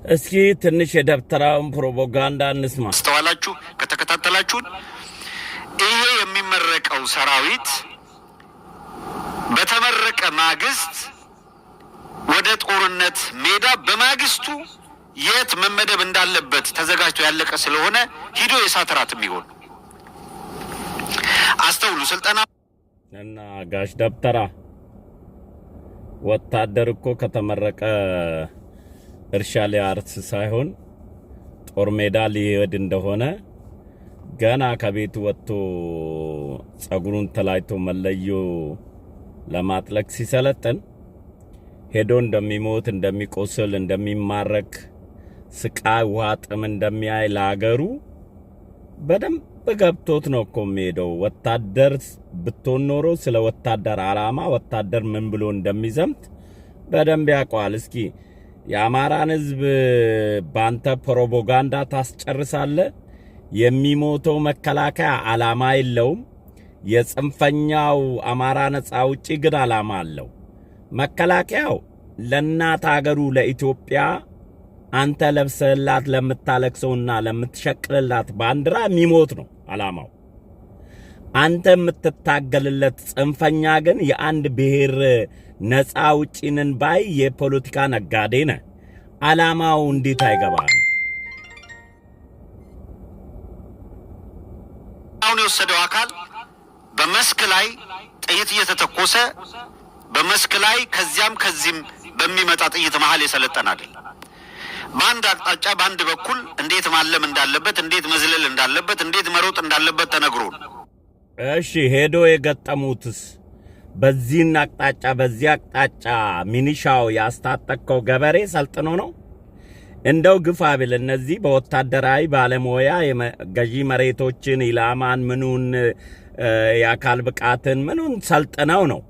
እስኪ ትንሽ የደብተራውን ፕሮፓጋንዳ እንስማ። አስተዋላችሁ ከተከታተላችሁ ይሄ የሚመረቀው ሰራዊት በተመረቀ ማግስት ወደ ጦርነት ሜዳ በማግስቱ የት መመደብ እንዳለበት ተዘጋጅቶ ያለቀ ስለሆነ ሂዶ የሳትራት የሚሆን አስተውሉ። ስልጠና እና ጋሽ ደብተራ ወታደር እኮ ከተመረቀ እርሻ ሊያርስ ሳይሆን ጦር ሜዳ ሊሄድ እንደሆነ ገና ከቤቱ ወጥቶ ጸጉሩን ተላይቶ መለዮ ለማጥለቅ ሲሰለጥን ሄዶ እንደሚሞት እንደሚቆስል እንደሚማረክ ስቃይ ውሃ ጥም እንደሚያይ ለአገሩ በደንብ ገብቶት ነው እኮ የሚሄደው። ወታደር ብትሆን ኖሮ ስለ ወታደር ዓላማ ወታደር ምን ብሎ እንደሚዘምት በደንብ ያውቀዋል። እስኪ የአማራን ሕዝብ ባንተ ፕሮፓጋንዳ ታስጨርሳለህ። የሚሞተው መከላከያ ዓላማ የለውም። የጽንፈኛው አማራ ነፃ አውጪ ግን ዓላማ አለው። መከላከያው ለእናት አገሩ ለኢትዮጵያ አንተ ለብሰላት ለምታለቅሰውና ለምትሸቅልላት ባንዲራ የሚሞት ነው ዓላማው። አንተ የምትታገልለት ጽንፈኛ ግን የአንድ ብሔር ነፃ አውጪንን ባይ የፖለቲካ ነጋዴ ነህ። ዓላማው እንዴት አይገባም? አሁን የወሰደው አካል በመስክ ላይ ጥይት እየተተኮሰ በመስክ ላይ ከዚያም ከዚህም በሚመጣ ጥይት መሃል የሰለጠነ አይደል። በአንድ አቅጣጫ በአንድ በኩል እንዴት ማለም እንዳለበት፣ እንዴት መዝለል እንዳለበት፣ እንዴት መሮጥ እንዳለበት ተነግሮ ነው። እሺ ሄዶ የገጠሙትስ በዚህን አቅጣጫ በዚህ አቅጣጫ ሚኒሻው ያስታጠቀው ገበሬ ሰልጥኖ ነው? እንደው ግፋ ቢል እነዚህ በወታደራዊ ባለሙያ የገዢ መሬቶችን ኢላማን ምኑን የአካል ብቃትን ምኑን ሰልጥነው ነው።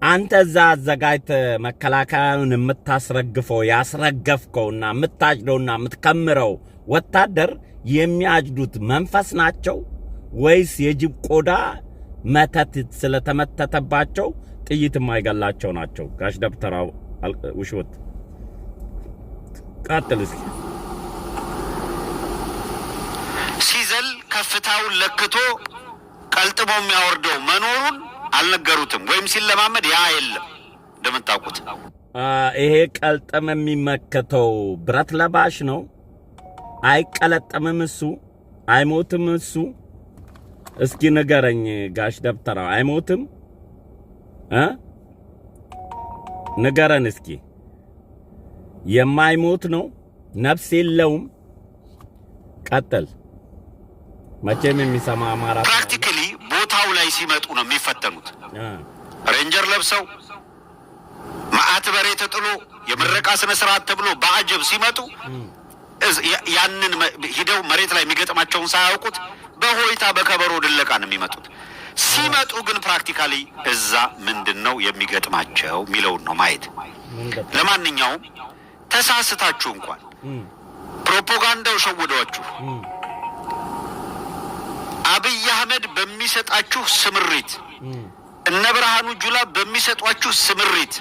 አንተ እዛ አዘጋጅተ መከላከያውን የምታስረግፈው ያስረገፍከውና የምታጭደውና የምትከምረው ወታደር የሚያጭዱት መንፈስ ናቸው ወይስ የጅብ ቆዳ መተት ስለተመተተባቸው ጥይት የማይገላቸው ናቸው? ጋሽ ደብተራው ውሽወት ቀጥል እስኪ። ሲዘል ከፍታውን ለክቶ ቀልጥሞ የሚያወርደው መኖሩን አልነገሩትም ወይም ሲለማመድ ያ የለም። እንደምታውቁት ይሄ ቀልጥም የሚመከተው ብረት ለባሽ ነው። አይቀለጥምም እሱ አይሞትም እሱ። እስኪ ንገረኝ ጋሽ ደብተራ አይሞትም ንገረን እስኪ። የማይሞት ነው፣ ነፍስ የለውም። ቀጥል። መቼም የሚሰማ አማራ ፕራክቲካሊ ቦታው ላይ ሲመጡ ነው የሚፈተኑት። ሬንጀር ለብሰው ማአት በሬ ተጥሎ የምረቃ ስነ ስርዓት ተብሎ በአጀብ ሲመጡ ያንን ሂደው መሬት ላይ የሚገጥማቸውን ሳያውቁት በሆይታ በከበሮ ድለቃ ነው የሚመጡት። ሲመጡ ግን ፕራክቲካሊ እዛ ምንድነው የሚገጥማቸው የሚለውን ነው ማየት። ለማንኛውም ተሳስታችሁ እንኳን ፕሮፓጋንዳው ሸወዷችሁ አብይ አህመድ በሚሰጣችሁ ስምሪት እነ ብርሃኑ ጁላ በሚሰጧችሁ ስምሪት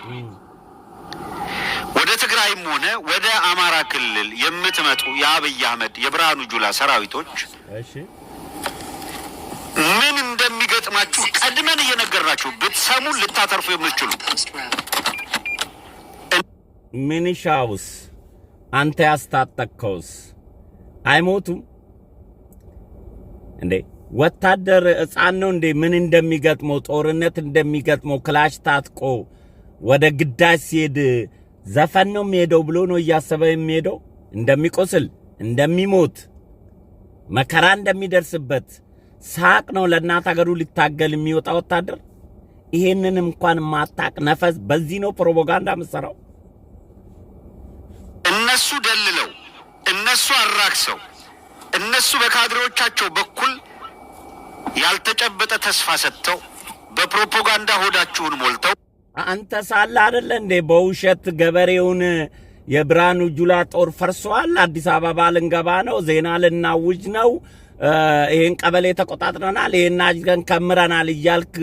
ወደ ትግራይም ሆነ ወደ አማራ ክልል የምትመጡ የአብይ አህመድ የብርሃኑ ጁላ ሰራዊቶች ምን እንደሚገጥማችሁ ቀድመን እየነገርናችሁ ብትሰሙ ልታተርፉ የምትችሉ። ሚኒሻውስ አንተ ያስታጠቅከውስ አይሞቱም እንዴ? ወታደር ሕፃን ነው እንዴ? ምን እንደሚገጥመው ጦርነት እንደሚገጥመው ክላሽ ታጥቆ ወደ ግዳጅ ሲሄድ ዘፈን ነው የሚሄደው ብሎ ነው እያሰበ የሚሄደው? እንደሚቆስል እንደሚሞት መከራ እንደሚደርስበት ሳቅ ነው ለእናት አገሩ ሊታገል የሚወጣ ወታደር። ይሄንን እንኳን ማታቅ ነፈስ በዚህ ነው ፕሮፓጋንዳ መሰራው። እነሱ ደልለው እነሱ አራክሰው እነሱ በካድሬዎቻቸው በኩል ያልተጨበጠ ተስፋ ሰጥተው በፕሮፓጋንዳ ሆዳችሁን ሞልተው አንተ ሳለ አይደለ እንዴ በውሸት ገበሬውን የብርሃኑ ጁላ ጦር ፈርሷል፣ አዲስ አበባ ልንገባ ነው፣ ዜና ልናውጅ ነው፣ ይሄን ቀበሌ ተቆጣጥረናል፣ ይሄን አጅገን ከምረናል እያልክ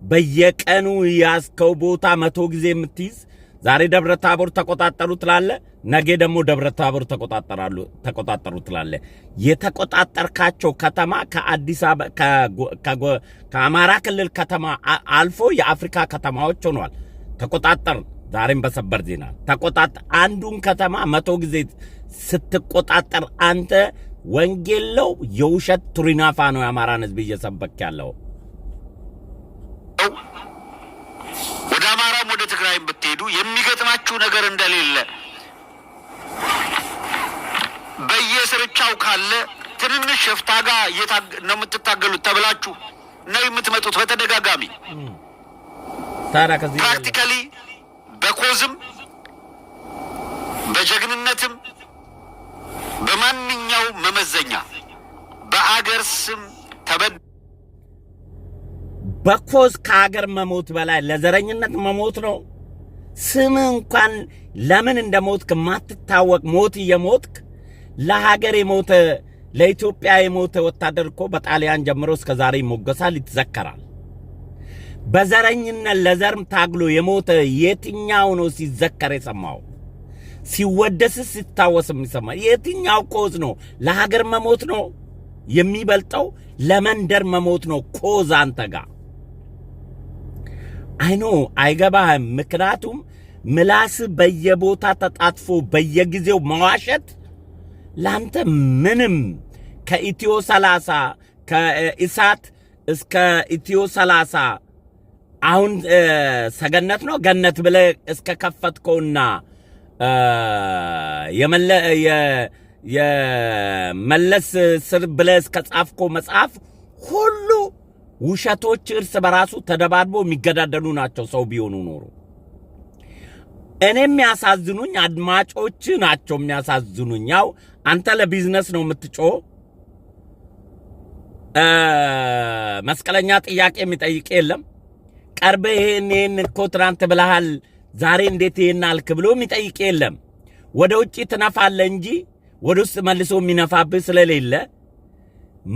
በየቀኑ ያስከው ቦታ 100 ጊዜ የምትይዝ ዛሬ ደብረ ታቦር ተቆጣጠሩ ትላለ፣ ነገ ደግሞ ደብረ ታቦር ተቆጣጠሩ ትላለ። የተቆጣጠርካቸው ከተማ ከአዲስ አበባ ከአማራ ክልል ከተማ አልፎ የአፍሪካ ከተማዎች ሆኗል። ተቆጣጠር ዛሬም በሰበር ዜና ተቆጣጠር። አንዱን ከተማ 100 ጊዜ ስትቆጣጠር አንተ ወንጌል ነው የውሸት ቱሪናፋ ነው የአማራን ህዝብ እየሰበክ ያለው። ወደ አማራም ወደ ትግራይም ብትሄዱ የሚገጥማችሁ ነገር እንደሌለ በየስርቻው ካለ ትንንሽ ሸፍታ ጋር ነው የምትታገሉት ተብላችሁ ነው የምትመጡት በተደጋጋሚ። ፕራክቲካሊ በኮዝም በጀግንነትም በማንኛው መመዘኛ በአገር ስም በኮዝ ከአገር መሞት በላይ ለዘረኝነት መሞት ነው። ስም እንኳን ለምን እንደሞትክ ማትታወቅ ሞት እየሞትክ ለሀገር የሞተ ለኢትዮጵያ የሞተ ወታደር እኮ በጣሊያን ጀምሮ እስከ ዛሬ ይሞገሳል፣ ይተዘከራል። በዘረኝነት ለዘርም ታግሎ የሞተ የትኛው ነው ሲዘከር የሰማው? ሲወደስስ ሲታወስ የሚሰማ የትኛው ኮዝ ነው? ለሀገር መሞት ነው የሚበልጠው? ለመንደር መሞት ነው ኮዝ አንተ ጋር? አይኖ አይገባህም። ምክንያቱም ምላስ በየቦታ ተጣጥፎ በየጊዜው መዋሸት ላንተ ምንም ከኢትዮ 30 ከኢሳት እስከ ኢትዮ 30 አሁን ሰገነት ነው ገነት ብለ እስከ ከፈትከውና የመለስ ስር ብለ እስከ ጻፍከው መጽሐፍ ሁሉ ውሸቶች እርስ በራሱ ተደባድቦ የሚገዳደሉ ናቸው። ሰው ቢሆኑ ኖሮ እኔም ያሳዝኑኝ አድማጮች ናቸው የሚያሳዝኑኝ። ያው አንተ ለቢዝነስ ነው የምትጮህ። መስቀለኛ ጥያቄ የሚጠይቅ የለም። ቀርበ ይሄን እኮ ትናንት ብለሃል ዛሬ እንዴት ይሄን አልክ ብሎ የሚጠይቅ የለም። ወደ ውጪ ትነፋለህ እንጂ ወደ ውስጥ መልሶ የሚነፋብህ ስለሌለ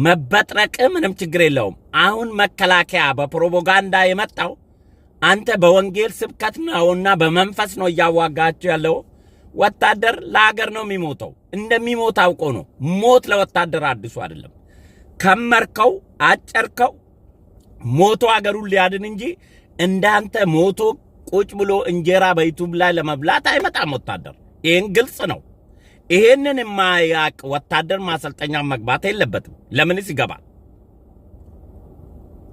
መበጥረቅ ምንም ችግር የለውም። አሁን መከላከያ በፕሮፓጋንዳ የመጣው አንተ በወንጌል ስብከት ነውና በመንፈስ ነው እያዋጋቸው ያለው። ወታደር ለሀገር ነው የሚሞተው፣ እንደሚሞት አውቆ ነው። ሞት ለወታደር አዲሱ አይደለም። ከመርከው አጨርከው ሞቶ አገሩን ሊያድን እንጂ እንዳንተ ሞቶ ቁጭ ብሎ እንጀራ በዩቲዩብ ላይ ለመብላት አይመጣም ወታደር። ይሄን ግልጽ ነው። ይሄንን የማያውቅ ወታደር ማሰልጠኛ መግባት የለበትም። ለምንስ ይገባል?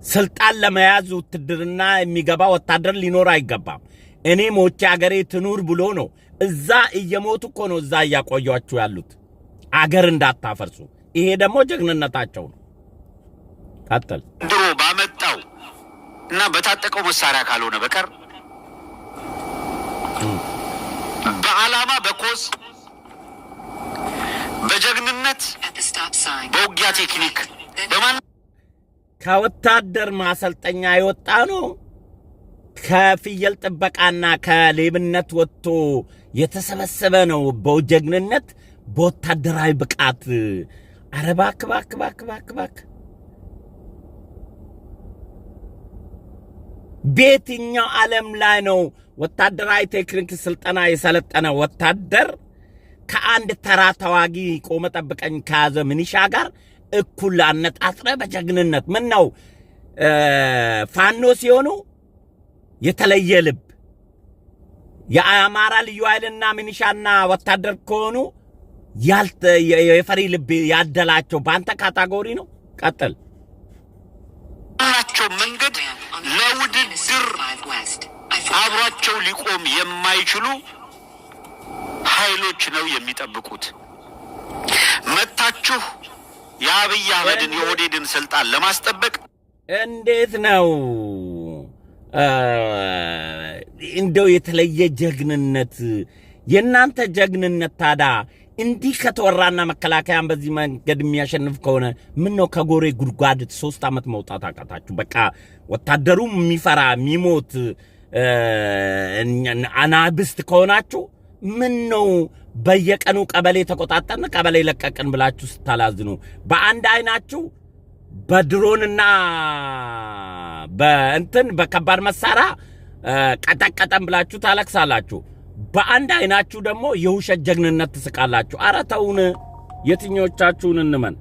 ስልጣን ለመያዝ ውትድርና የሚገባ ወታደር ሊኖር አይገባም። እኔ ሞቼ አገሬ ትኑር ብሎ ነው። እዛ እየሞቱ እኮ ነው እዛ እያቆያችሁ ያሉት አገር እንዳታፈርሱ። ይሄ ደግሞ ጀግንነታቸው ነው። ቀጥል። ድሮ ባመጣው እና በታጠቀው መሳሪያ ካልሆነ በቀር በዓላማ በኮዝ በጀግንነት በውጊያ ቴክኒክ በማን ከወታደር ማሰልጠኛ የወጣ ነው። ከፍየል ጥበቃና ከሌብነት ወጥቶ የተሰበሰበ ነው በጀግንነት በወታደራዊ ብቃት። ኧረ እባክህ በየትኛው ዓለም ላይ ነው ወታደራዊ ቴክኒክ ስልጠና የሰለጠነ ወታደር ከአንድ ተራ ተዋጊ ቆመ ጠብቀኝ ከያዘ ሚኒሻ ጋር እኩል አነጣጥረ በጀግንነት? ምን ነው ፋኖ ሲሆኑ የተለየ ልብ፣ የአማራ ልዩ ኃይልና ሚኒሻና ወታደር ከሆኑ የፈሪ ልብ ያደላቸው በአንተ ካታጎሪ ነው። ቀጥል። ናቸው መንገድ ለውድድር አብሯቸው ሊቆም የማይችሉ ኃይሎች ነው የሚጠብቁት። መታችሁ የአብይ አህመድን የኦህዴድን ስልጣን ለማስጠበቅ እንዴት ነው እንደው የተለየ ጀግንነት? የናንተ ጀግንነት ታዳ እንዲህ ከተወራና መከላከያን በዚህ መንገድ የሚያሸንፍ ከሆነ ምን ነው ከጎሬ ጉድጓድ 3 ዓመት መውጣት አቃታችሁ? በቃ ወታደሩ የሚፈራ የሚሞት አናብስት ከሆናችሁ ምን ነው በየቀኑ ቀበሌ ተቆጣጠርን ቀበሌ ለቀቅን ብላችሁ ስታላዝኑ በአንድ አይናችሁ በድሮንና በእንትን በከባድ መሳሪያ ቀጠቀጠን ብላችሁ ታለቅሳላችሁ በአንድ አይናችሁ ደግሞ የውሸት ጀግንነት ትስቃላችሁ ኧረ ተውን የትኞቻችሁን እንመን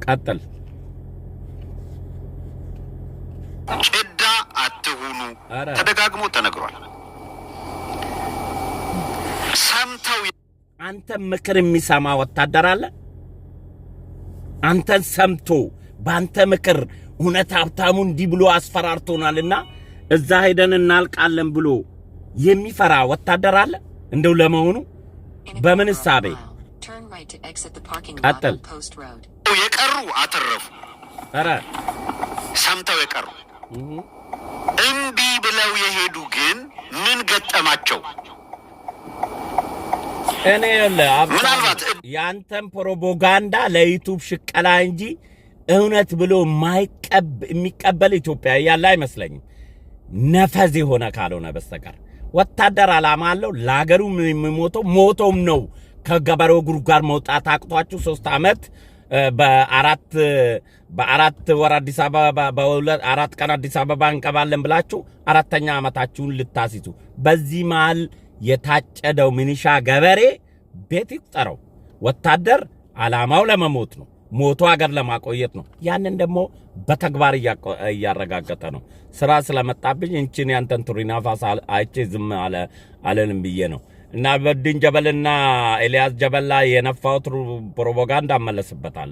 ቀጥል ጭዳ አትሁኑ ተደጋግሞ ተነግሯል ሰምተው አንተ ምክር የሚሰማ ወታደር አለ አንተን ሰምቶ ባንተ ምክር እውነት ሀብታሙ እንዲህ ብሎ አስፈራርቶናልና እዛ ሄደን እናልቃለን ብሎ የሚፈራ ወታደር አለ እንደው ለመሆኑ በምን ሐሳቤ ቀጥል የቀሩ አተረፉ ኧረ ሰምተው የቀሩ እምቢ ብለው የሄዱ ግን ምን ገጠማቸው እኔ ምናልባት ያንተን ፕሮፓጋንዳ ለዩቲዩብ ሽቀላ እንጂ እውነት ብሎ የሚቀበል ኢትዮጵያ ያለ አይመስለኝም ነፈዝ የሆነ ካልሆነ በስተቀር ወታደር ዓላማ አለው ለሀገሩ የሚሞተው ሞቶም ነው ከገበሬው ጉርጓር መውጣት አቅቷችሁ 3 ዓመት በአራት ወር አዲስ አበባ በአራት ቀን አዲስ አበባ እንቀባለን ብላችሁ አራተኛ ዓመታችሁን ልታሲቱ በዚህ መሃል የታጨደው ሚኒሻ ገበሬ ቤት ይቁጠረው ወታደር ዓላማው ለመሞት ነው ሞቶ ሀገር ለማቆየት ነው ያንን ደግሞ በተግባር እያረጋገጠ ነው ስራ ስለመጣብኝ እንቺን ያንተን ቱሪናፋስ አይቼ ዝም አለንም ብዬ ነው እና በድን ጀበልና ኤልያስ ጀበላ የነፋው ፕሮፓጋንዳ አመለስበታል